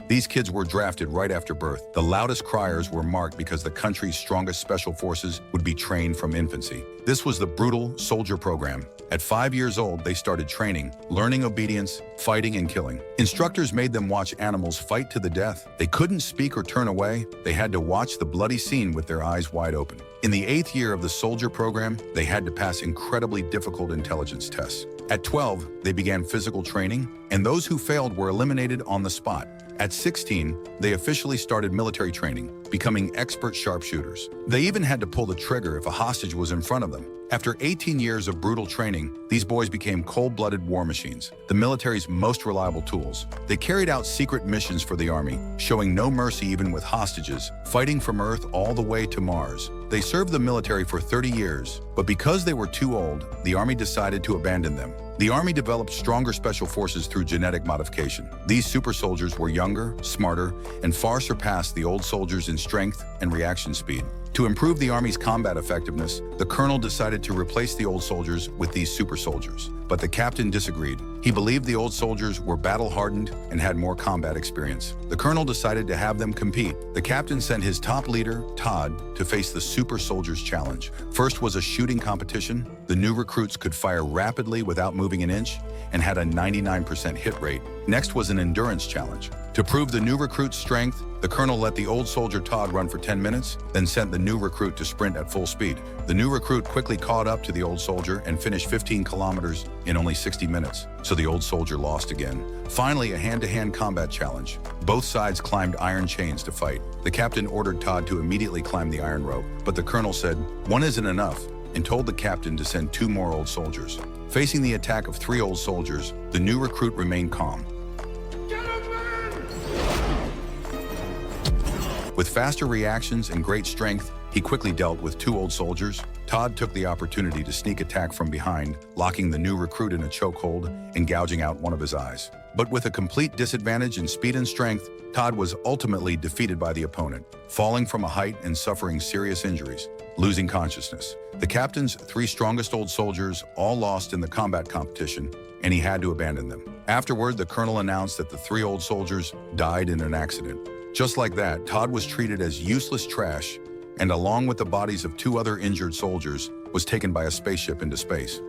These kids were drafted right after birth. The loudest criers were marked because the country's strongest special forces would be trained from infancy. This was the brutal soldier program. At 5 years old, they started training, learning obedience, fighting and killing. Instructors made them watch animals fight to the death. They couldn't speak or turn away. They had to watch the bloody scene with their eyes wide open. In the 8th year of the soldier program, they had to pass incredibly difficult intelligence tests. At 12, they began physical training, and those who failed were eliminated on the spot. At 16, they officially started military training, becoming expert sharpshooters. They even had to pull the trigger if a hostage was in front of them. After 18 years of brutal training, these boys became cold-blooded war machines, the military's most reliable tools. They carried out secret missions for the Army, showing no mercy even with hostages, fighting from Earth all the way to Mars. They served the military for 30 years, but because they were too old, the Army decided to abandon them. The Army developed stronger special forces through genetic modification. These super soldiers were younger, smarter, and far surpassed the old soldiers in strength and reaction speed. To improve the Army's combat effectiveness, the colonel decided to replace the old soldiers with these super soldiers. But the captain disagreed. He believed the old soldiers were battle-hardened and had more combat experience. The colonel decided to have them compete. The captain sent his top leader, Todd, to face the super soldiers challenge. First was a shooting competition. The new recruits could fire rapidly without moving an inch and had a 99% hit rate. Next was an endurance challenge. To prove the new recruit's strength, the colonel let the old soldier Todd run for 10 minutes, then sent the new recruit to sprint at full speed. The new recruit quickly caught up to the old soldier and finished 15 kilometers in only 60 minutes, so the old soldier lost again. Finally, a hand-to-hand combat challenge. Both sides climbed iron chains to fight. The captain ordered Todd to immediately climb the iron rope, but the colonel said, "One isn't enough," and told the captain to send 2 more old soldiers. Facing the attack of 3 old soldiers, the new recruit remained calm. With faster reactions and great strength, he quickly dealt with 2 old soldiers. Todd took the opportunity to sneak attack from behind, locking the new recruit in a chokehold and gouging out one of his eyes. But with a complete disadvantage in speed and strength, Todd was ultimately defeated by the opponent, falling from a height and suffering serious injuries, losing consciousness. The captain's 3 strongest old soldiers all lost in the combat competition, and he had to abandon them. Afterward, the colonel announced that the 3 old soldiers died in an accident. Just like that, Todd was treated as useless trash and along with the bodies of 2 other injured soldiers, was taken by a spaceship into space.